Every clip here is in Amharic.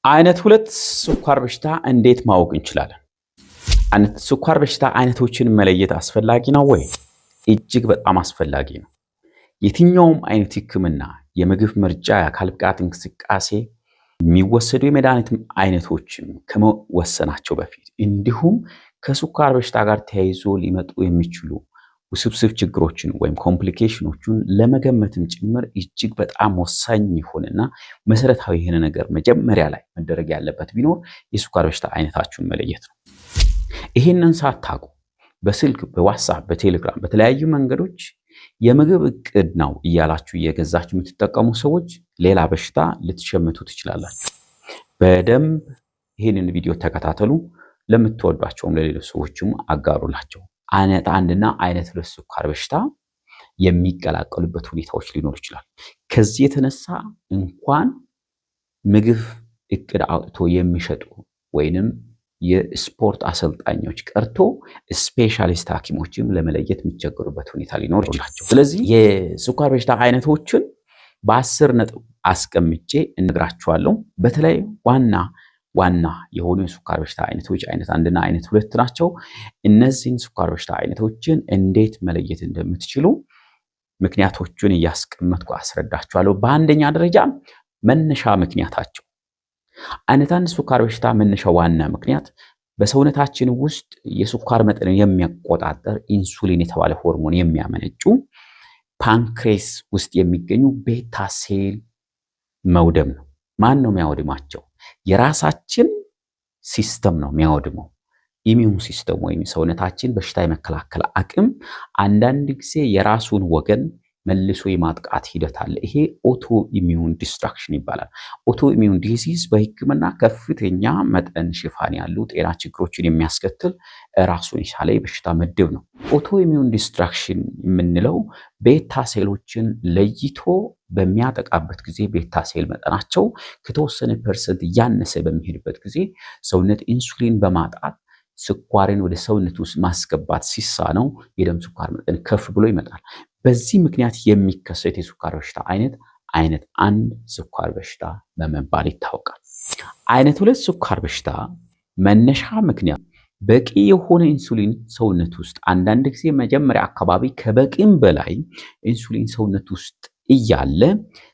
አይነት 2 ስኳር በሽታ እንዴት ማወቅ እንችላለን? አይነት ስኳር በሽታ አይነቶችን መለየት አስፈላጊ ነው ወይ? እጅግ በጣም አስፈላጊ ነው። የትኛውም አይነት ህክምና፣ የምግብ ምርጫ፣ የአካል ብቃት እንቅስቃሴ የሚወሰዱ የመድኃኒት አይነቶችን ከመወሰናቸው በፊት እንዲሁም ከስኳር በሽታ ጋር ተያይዞ ሊመጡ የሚችሉ ውስብስብ ችግሮችን ወይም ኮምፕሊኬሽኖችን ለመገመትም ጭምር እጅግ በጣም ወሳኝ ይሆንና መሰረታዊ የሆነ ነገር መጀመሪያ ላይ መደረግ ያለበት ቢኖር የስኳር በሽታ አይነታችሁን መለየት ነው። ይሄንን ሳታውቁ በስልክ፣ በዋትስአፕ፣ በቴሌግራም በተለያዩ መንገዶች የምግብ እቅድ ነው እያላችሁ እየገዛችሁ የምትጠቀሙ ሰዎች ሌላ በሽታ ልትሸምቱ ትችላላችሁ። በደንብ ይሄንን ቪዲዮ ተከታተሉ። ለምትወዷቸውም ለሌሎች ሰዎችም አጋሩላቸው። አይነት 1 እና አይነት 2 ስኳር በሽታ የሚቀላቀሉበት ሁኔታዎች ሊኖሩ ይችላል። ከዚህ የተነሳ እንኳን ምግብ እቅድ አውጥቶ የሚሸጡ ወይንም የስፖርት አሰልጣኞች ቀርቶ ስፔሻሊስት ሐኪሞችም ለመለየት የሚቸገሩበት ሁኔታ ሊኖር ይችላል። ስለዚህ የስኳር በሽታ አይነቶችን በ10 ነጥብ አስቀምጬ እነግራችኋለሁ። በተለይ ዋና የሆኑ የስኳር በሽታ አይነቶች አይነት 1 እና አይነት 2 ናቸው። እነዚህን ስኳር በሽታ አይነቶችን እንዴት መለየት እንደምትችሉ ምክንያቶቹን እያስቀመጥኩ አስረዳችኋለሁ። በአንደኛ ደረጃ መነሻ ምክንያታቸው። አይነት 1 ስኳር በሽታ መነሻ ዋና ምክንያት በሰውነታችን ውስጥ የስኳር መጠን የሚቆጣጠር ኢንሱሊን የተባለ ሆርሞን የሚያመነጩ ፓንክሬስ ውስጥ የሚገኙ ቤታ ሴል መውደም ነው። ማን ነው የሚያወድማቸው? የራሳችን ሲስተም ነው የሚያወድመው። ኢሚዩን ሲስተም ወይም ሰውነታችን በሽታ የመከላከል አቅም አንዳንድ ጊዜ የራሱን ወገን መልሶ የማጥቃት ሂደት አለ። ይሄ ኦቶ ኢሚዩን ዲስትራክሽን ይባላል። ኦቶ ኢሚዩን ዲዚዝ በሕክምና ከፍተኛ መጠን ሽፋን ያሉ ጤና ችግሮችን የሚያስከትል ራሱን የቻለ የበሽታ ምድብ ነው። ኦቶ ኢሚዩን ዲስትራክሽን የምንለው ቤታ ሴሎችን ለይቶ በሚያጠቃበት ጊዜ ቤታ ሴል መጠናቸው ከተወሰነ ፐርሰንት እያነሰ በሚሄድበት ጊዜ ሰውነት ኢንሱሊን በማጣት ስኳርን ወደ ሰውነት ውስጥ ማስገባት ሲሳነው የደም ስኳር መጠን ከፍ ብሎ ይመጣል። በዚህ ምክንያት የሚከሰት የስኳር በሽታ አይነት 1 ስኳር በሽታ በመባል ይታወቃል። አይነት 2 ስኳር በሽታ መነሻ ምክንያት በቂ የሆነ ኢንሱሊን ሰውነት ውስጥ አንዳንድ ጊዜ መጀመሪያ አካባቢ ከበቂም በላይ ኢንሱሊን ሰውነት ውስጥ እያለ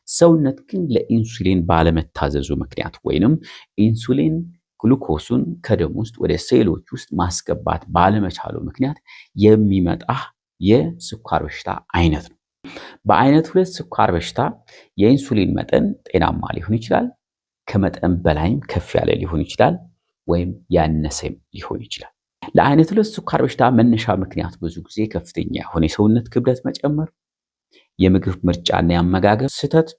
ሰውነት ግን ለኢንሱሊን ባለመታዘዙ ምክንያት ወይንም ኢንሱሊን ግሉኮሱን ከደም ውስጥ ወደ ሴሎች ውስጥ ማስገባት ባለመቻሉ ምክንያት የሚመጣ የስኳር በሽታ አይነት ነው። በአይነት 2 ስኳር በሽታ የኢንሱሊን መጠን ጤናማ ሊሆን ይችላል፣ ከመጠን በላይም ከፍ ያለ ሊሆን ይችላል፣ ወይም ያነሰም ሊሆን ይችላል። ለአይነት 2 ስኳር በሽታ መነሻ ምክንያት ብዙ ጊዜ ከፍተኛ የሆነ የሰውነት ክብደት መጨመር፣ የምግብ ምርጫና የአመጋገብ ስህተት፣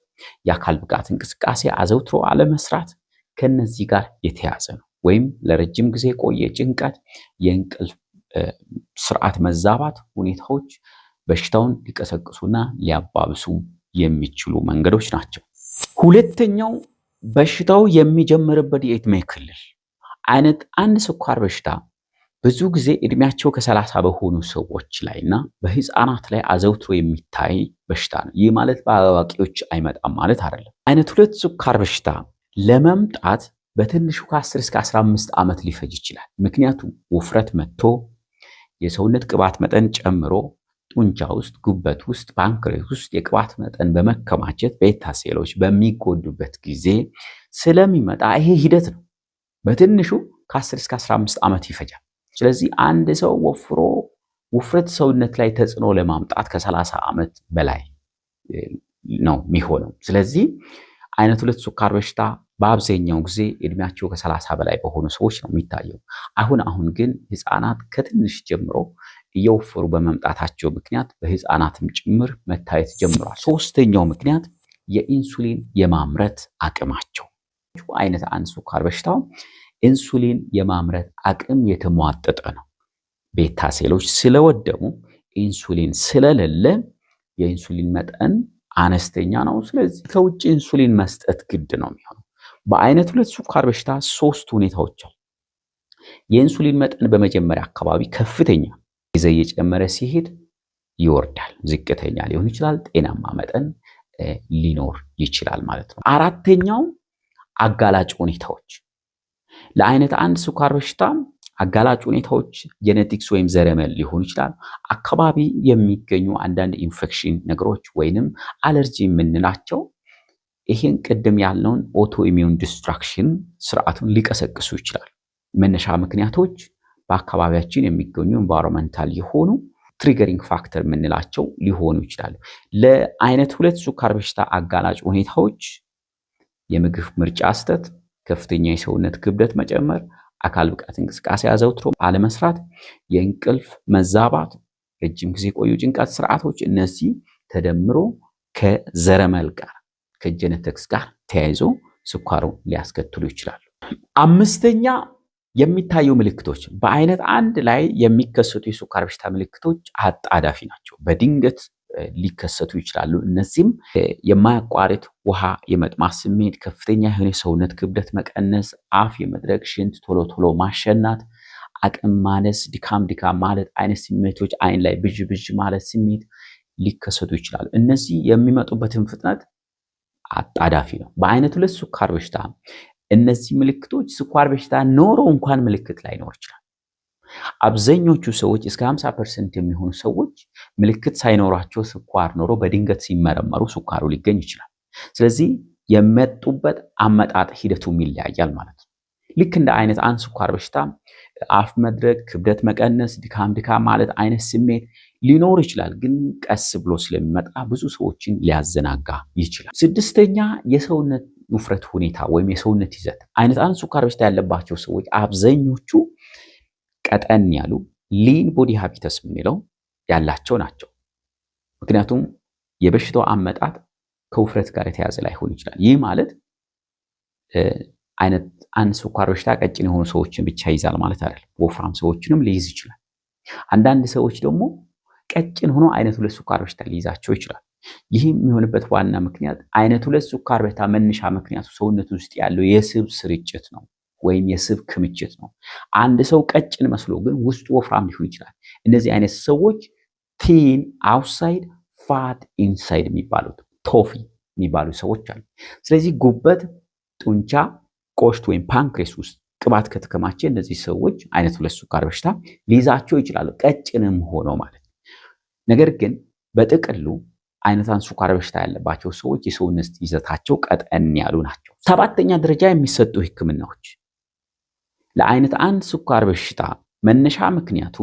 የአካል ብቃት እንቅስቃሴ አዘውትሮ አለመስራት ከነዚህ ጋር የተያዘ ነው። ወይም ለረጅም ጊዜ ቆየ ጭንቀት፣ የእንቅልፍ ስርዓት መዛባት ሁኔታዎች በሽታውን ሊቀሰቅሱና ሊያባብሱ የሚችሉ መንገዶች ናቸው። ሁለተኛው በሽታው የሚጀምርበት የዕድሜ ክልል። አይነት 1 ስኳር በሽታ ብዙ ጊዜ እድሜያቸው ከ30 በሆኑ ሰዎች ላይና በህፃናት ላይ አዘውትሮ የሚታይ በሽታ ነው። ይህ ማለት በአዋቂዎች አይመጣም ማለት አይደለም። አይነት 2 ስኳር በሽታ ለመምጣት በትንሹ ከ10 እስከ 15 ዓመት ሊፈጅ ይችላል። ምክንያቱም ውፍረት መጥቶ የሰውነት ቅባት መጠን ጨምሮ ጡንቻ ውስጥ፣ ጉበት ውስጥ፣ ፓንክሬስ ውስጥ የቅባት መጠን በመከማቸት ቤታ ሴሎች በሚጎዱበት ጊዜ ስለሚመጣ ይሄ ሂደት ነው። በትንሹ ከ10 እስከ 15 ዓመት ይፈጃል። ስለዚህ አንድ ሰው ወፍሮ ውፍረት ሰውነት ላይ ተጽዕኖ ለማምጣት ከ30 ዓመት በላይ ነው የሚሆነው። ስለዚህ አይነት 2 ስኳር በሽታ በአብዛኛው ጊዜ እድሜያቸው ከ30 በላይ በሆኑ ሰዎች ነው የሚታየው። አሁን ግን ህፃናት ከትንሽ ጀምሮ እየወፈሩ በመምጣታቸው ምክንያት በህፃናትም ጭምር መታየት ጀምሯል። ሶስተኛው ምክንያት የኢንሱሊን የማምረት አቅማቸው። አይነት 1 ስኳር በሽታው ኢንሱሊን የማምረት አቅም የተሟጠጠ ነው። ቤታ ሴሎች ስለወደሙ ኢንሱሊን ስለሌለ የኢንሱሊን መጠን አነስተኛ ነው። ስለዚህ ከውጭ ኢንሱሊን መስጠት ግድ ነው የሚሆነው። በአይነት 2 ስኳር በሽታ 3 ሁኔታዎች አሉ። የኢንሱሊን መጠን በመጀመሪያ አካባቢ ከፍተኛ ጊዜ እየጨመረ ሲሄድ ይወርዳል። ዝቅተኛ ሊሆን ይችላል፣ ጤናማ መጠን ሊኖር ይችላል ማለት ነው። አራተኛው አጋላጭ ሁኔታዎች ለአይነት 1 ስኳር በሽታ አጋላጭ ሁኔታዎች ጄኔቲክስ ወይም ዘረመል ሊሆኑ ይችላል። አካባቢ የሚገኙ አንዳንድ ኢንፌክሽን ነገሮች ወይንም አለርጂ የምንላቸው ይሄን ቅድም ያልነውን ኦቶ ኢሚዩን ዲስትራክሽን ስርዓቱን ሊቀሰቅሱ ይችላል። መነሻ ምክንያቶች በአካባቢያችን የሚገኙ ኤንቫይሮንመንታል የሆኑ ትሪገሪንግ ፋክተር የምንላቸው ሊሆኑ ይችላሉ። ለአይነት 2 ስኳር በሽታ አጋላጭ ሁኔታዎች የምግብ ምርጫ ስህተት፣ ከፍተኛ የሰውነት ክብደት መጨመር፣ አካል ብቃት እንቅስቃሴ አዘውትሮ አለመስራት፣ የእንቅልፍ መዛባት፣ ረጅም ጊዜ ቆዩ ጭንቀት ስርዓቶች እነዚህ ተደምሮ ከዘረመል ጋር ከጄኔቲክስ ጋር ተያይዞ ስኳሩን ሊያስከትሉ ይችላሉ። 5ኛ የሚታዩ ምልክቶች በአይነት 1 ላይ የሚከሰቱ የስኳር በሽታ ምልክቶች አጣዳፊ ናቸው። በድንገት ሊከሰቱ ይችላሉ። እነዚህም የማያቋርጥ ውሃ የመጥማት ስሜት፣ ከፍተኛ የሆነ ሰውነት ክብደት መቀነስ፣ አፍ የመድረቅ፣ ሽንት ቶሎ ቶሎ ማሸናት፣ አቅም ማነስ፣ ድካም ማለት አይነት ስሜቶች፣ አይን ላይ ብዥ ብዥ ማለት ስሜት ሊከሰቱ ይችላሉ። እነዚህ የሚመጡበትን ፍጥነት አጣዳፊ ነው። በአይነት 2 ስኳር በሽታ እነዚህ ምልክቶች ስኳር በሽታ ኖሮ እንኳን ምልክት ላይኖር ይችላል። አብዛኞቹ ሰዎች እስከ 50% የሚሆኑ ሰዎች ምልክት ሳይኖራቸው ስኳር ኖሮ በድንገት ሲመረመሩ ስኳሩ ሊገኝ ይችላል። ስለዚህ የመጡበት አመጣጥ ሂደቱም ይለያያል ማለት ነው። ልክ እንደ አይነት 1 ስኳር በሽታ አፍ መድረቅ፣ ክብደት መቀነስ፣ ድካም ማለት አይነት ስሜት ሊኖር ይችላል። ግን ቀስ ብሎ ስለሚመጣ ብዙ ሰዎችን ሊያዘናጋ ይችላል። 6ኛ የሰውነት ውፍረት ሁኔታ ወይም የሰውነት ይዘት። አይነት 1 ስኳር በሽታ ያለባቸው ሰዎች አብዛኞቹ ቀጠን ያሉ ሊን ቦዲ ሃቢተስ የምንለው ያላቸው ናቸው። ምክንያቱም የበሽታው አመጣጥ ከውፍረት ጋር የተያዘ ላይሆን ይችላል። ይህ ማለት አይነት 1 ስኳር በሽታ ቀጭን የሆኑ ሰዎችን ብቻ ይዛል ማለት አይደለም። ወፍራም ሰዎችንም ሊይዝ ይችላል። አንዳንድ ሰዎች ደግሞ ቀጭን ሆኖ አይነት 2 ስኳር በሽታ ሊይዛቸው ይችላል። ይህም የሚሆንበት ዋና ምክንያት አይነት 2 ስኳር በሽታ መነሻ ምክንያቱ ሰውነት ውስጥ ያለው የስብ ስርጭት ነው ወይም የስብ ክምችት ነው። አንድ ሰው ቀጭን መስሎ ግን ውስጡ ወፍራም ሊሆን ይችላል። እነዚህ አይነት ሰዎች ቲን አውትሳይድ ፋት ኢንሳይድ የሚባሉት ቶፊ የሚባሉ ሰዎች አሉ። ስለዚህ ጉበት፣ ጡንቻ፣ ቆሽት ወይም ፓንክሬስ ውስጥ ቅባት ከተከማቸ እነዚህ ሰዎች አይነት 2 ስኳር በሽታ ሊይዛቸው ይችላሉ፣ ቀጭንም ሆኖ ማለት ነው። ነገር ግን በጥቅሉ አይነት 1 ስኳር በሽታ ያለባቸው ሰዎች የሰውነት ይዘታቸው ቀጠን ያሉ ናቸው። 7ኛ ደረጃ የሚሰጡ ህክምናዎች ለአይነት 1 ስኳር በሽታ መነሻ ምክንያቱ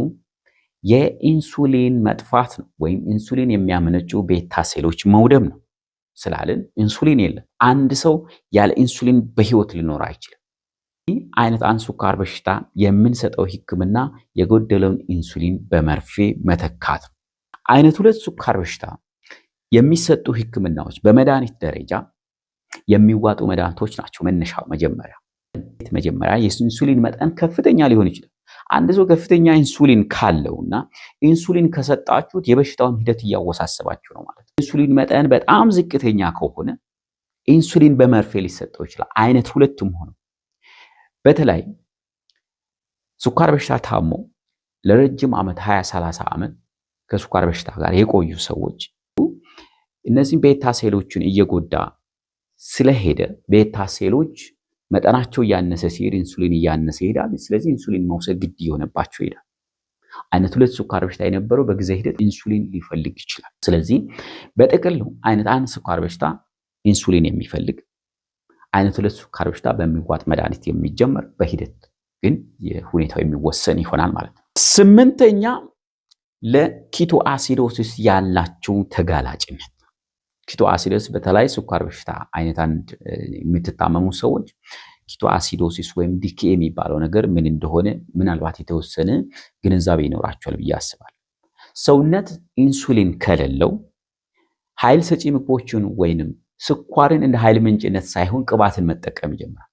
የኢንሱሊን መጥፋት ነው ወይም ኢንሱሊን የሚያመነጩ ቤታ ሴሎች መውደም ነው ስላልን ኢንሱሊን የለም። አንድ ሰው ያለ ኢንሱሊን በህይወት ሊኖር አይችልም። አይነት 1 ስኳር በሽታ የምንሰጠው ህክምና የጎደለውን ኢንሱሊን በመርፌ መተካት ነው። አይነት 2 ስኳር በሽታ የሚሰጡ ህክምናዎች በመድኃኒት ደረጃ የሚዋጡ መድኃኒቶች ናቸው። መነሻው መጀመሪያ የኢንሱሊን መጠን ከፍተኛ ሊሆን ይችላል። አንድ ሰው ከፍተኛ ኢንሱሊን ካለውና ኢንሱሊን ከሰጣችሁት የበሽታውን ሂደት እያወሳሰባችሁ ነው ማለት ነው። ኢንሱሊን መጠን በጣም ዝቅተኛ ከሆነ ኢንሱሊን በመርፌ ሊሰጠው ይችላል። አይነት 2ም ሆኖ በተለይ ስኳር በሽታ ታሞ ለረጅም ዓመት 20-30 ዓመት ከስኳር በሽታ ጋር የቆዩ ሰዎች እነዚህ ቤታ ሴሎችን እየጎዳ ስለሄደ ቤታ ሴሎች መጠናቸው እያነሰ ሲሄድ ኢንሱሊን እያነሰ ይሄዳል። ስለዚህ ኢንሱሊን መውሰድ ግድ የሆነባቸው ይሄዳል። አይነት 2 ስኳር በሽታ የነበረው በጊዜ ሂደት ኢንሱሊን ሊፈልግ ይችላል። ስለዚህ በጥቅሉ አይነት 1 ስኳር በሽታ ኢንሱሊን የሚፈልግ፣ አይነት 2 ስኳር በሽታ በሚዋጥ መድኃኒት የሚጀመር፣ በሂደት ግን የሁኔታው የሚወሰን ይሆናል ማለት ነው። 8ኛ ለኪቶ አሲዶሲስ ያላቸው ተጋላጭነት። ኪቶ አሲዶሲስ በተለይ ስኳር በሽታ አይነት 1 የምትታመሙ ሰዎች ኪቶ አሲዶሲስ ወይም ዲኬ የሚባለው ነገር ምን እንደሆነ ምናልባት የተወሰነ ግንዛቤ ይኖራቸዋል ብዬ አስባለሁ። ሰውነት ኢንሱሊን ከሌለው ኃይል ሰጪ ምግቦችን ወይንም ስኳርን እንደ ኃይል ምንጭነት ሳይሆን ቅባትን መጠቀም ይጀምራል።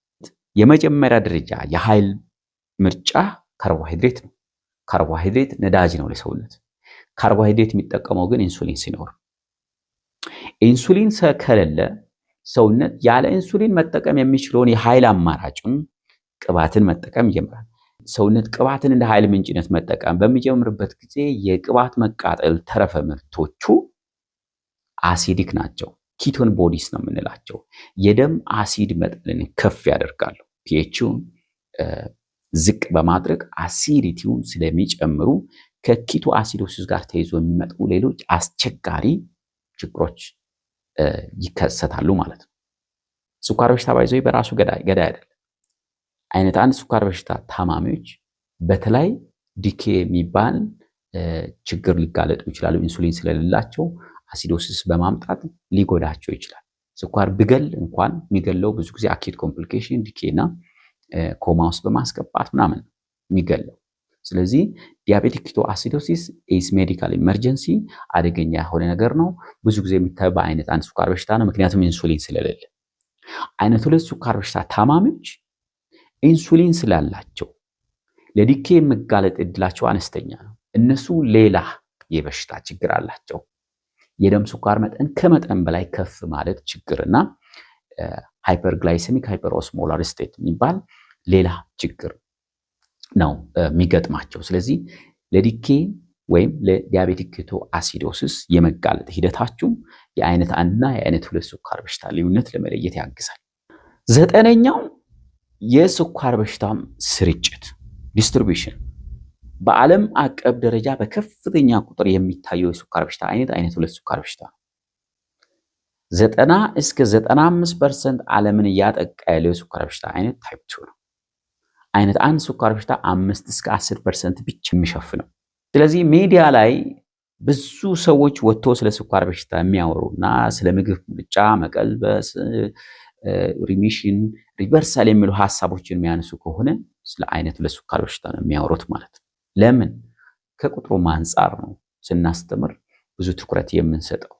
የመጀመሪያ ደረጃ የኃይል ምርጫ ካርቦሃይድሬት ነው። ካርቦሃይድሬት ነዳጅ ነው ለሰውነት። ካርቦሃይድሬት የሚጠቀመው ግን ኢንሱሊን ሲኖር፣ ኢንሱሊን ከሌለ ሰውነት ያለ ኢንሱሊን መጠቀም የሚችለውን የኃይል አማራጭን ቅባትን መጠቀም ይጀምራል። ሰውነት ቅባትን እንደ ኃይል ምንጭነት መጠቀም በሚጀምርበት ጊዜ የቅባት መቃጠል ተረፈ ምርቶቹ አሲዲክ ናቸው ኪቶን ቦዲስ ነው የምንላቸው። የደም አሲድ መጠንን ከፍ ያደርጋሉ። ፒኤችን ዝቅ በማድረግ አሲዲቲውን ስለሚጨምሩ ከኪቶ አሲዶሲስ ጋር ተይዞ የሚመጡ ሌሎች አስቸጋሪ ችግሮች ይከሰታሉ ማለት ነው። ስኳር በሽታ ባይዘው በራሱ ገዳይ አይደለም። አይነት አንድ ስኳር በሽታ ታማሚዎች በተለይ ዲኬ የሚባል ችግር ሊጋለጡ ይችላሉ። ኢንሱሊን ስለሌላቸው አሲዶሲስ በማምጣት ሊጎዳቸው ይችላል። ስኳር ቢገል እንኳን የሚገለው ብዙ ጊዜ አኪት ኮምፕሊኬሽን ዲኬና ኮማ ውስጥ በማስገባት ምናምን የሚገለው። ስለዚህ ዲያቤቲክ ኪቶ አሲዶሲስ ኢዝ ሜዲካል ኢመርጀንሲ፣ አደገኛ የሆነ ነገር ነው። ብዙ ጊዜ የሚታየው በአይነት አንድ ስኳር በሽታ ነው፣ ምክንያቱም ኢንሱሊን ስለሌለ። አይነት ሁለት ስኳር በሽታ ታማሚዎች ኢንሱሊን ስላላቸው ለዲኬ መጋለጥ እድላቸው አነስተኛ ነው። እነሱ ሌላ የበሽታ ችግር አላቸው። የደም ስኳር መጠን ከመጠን በላይ ከፍ ማለት ችግርና ሃይፐርግላይሴሚክ ሃይፐርኦስሞላር ስቴት የሚባል ሌላ ችግር ነው የሚገጥማቸው። ስለዚህ ለዲኬ ወይም ለዲያቤቲክ ኪቶ አሲዶሲስ የመጋለጥ ሂደታችሁ የአይነት አንድና የአይነት ሁለት ስኳር በሽታ ልዩነት ለመለየት ያግዛል። 9ኛው የስኳር በሽታም ስርጭት ዲስትሪቢዩሽን። በዓለም አቀፍ ደረጃ በከፍተኛ ቁጥር የሚታየው የስኳር በሽታ አይነት ሁለት ስኳር በሽታ ነው። 90 እስከ 95% ዓለምን እያጠቃ ያለው የስኳር በሽታ አይነት ታይፕ 2 ነው። አይነት አንድ ስኳር በሽታ 5 እስከ 10% ብቻ የሚሸፍነው። ስለዚህ ሚዲያ ላይ ብዙ ሰዎች ወጥቶ ስለ ስኳር በሽታ የሚያወሩና ስለ ምግብ ምርጫ መቀልበስ፣ ሪሚሽን፣ ሪቨርሳል የሚሉ ሐሳቦችን የሚያነሱ ከሆነ ስለ አይነት ሁለት ስኳር በሽታ ነው የሚያወሩት ማለት ነው። ለምን? ከቁጥሩም አንጻር ነው ስናስተምር ብዙ ትኩረት የምንሰጠው።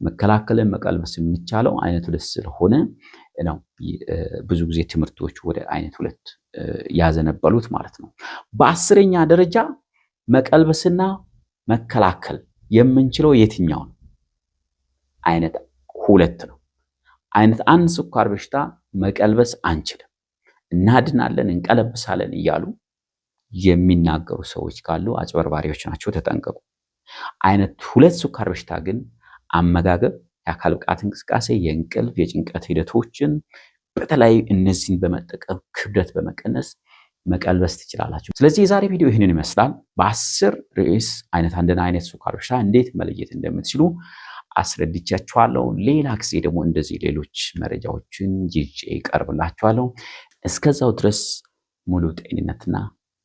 መከላከልን መቀልበስ የሚቻለው አይነት ሁለት ስለሆነ ነው ብዙ ጊዜ ትምህርቶች ወደ አይነት ሁለት ያዘነበሉት ማለት ነው። በ10ኛ ደረጃ መቀልበስና መከላከል የምንችለው የትኛው ነው? አይነት ሁለት ነው። አይነት አንድ ስኳር በሽታ መቀልበስ አንችልም፣ እናድናለን፣ እንቀለብሳለን እያሉ የሚናገሩ ሰዎች ካሉ አጭበርባሪዎች ናቸው፣ ተጠንቀቁ። አይነት ሁለት ስኳር በሽታ ግን አመጋገብ፣ የአካል ብቃት እንቅስቃሴ፣ የእንቅልፍ፣ የጭንቀት ሂደቶችን በተለይ እነዚህን በመጠቀም ክብደት በመቀነስ መቀልበስ ትችላላችሁ። ስለዚህ የዛሬ ቪዲዮ ይህንን ይመስላል። በ10 ርዕስ አይነት አንድና አይነት ስኳር በሽታ እንዴት መለየት እንደምትችሉ አስረድቻችኋለሁ። ሌላ ጊዜ ደግሞ እንደዚህ ሌሎች መረጃዎችን ይዤ እቀርብላችኋለሁ። እስከዛው ድረስ ሙሉ ጤንነትና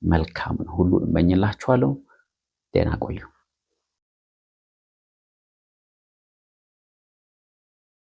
መልካምን ሁሉ እመኝላችኋለሁ። ደህና ቆዩ።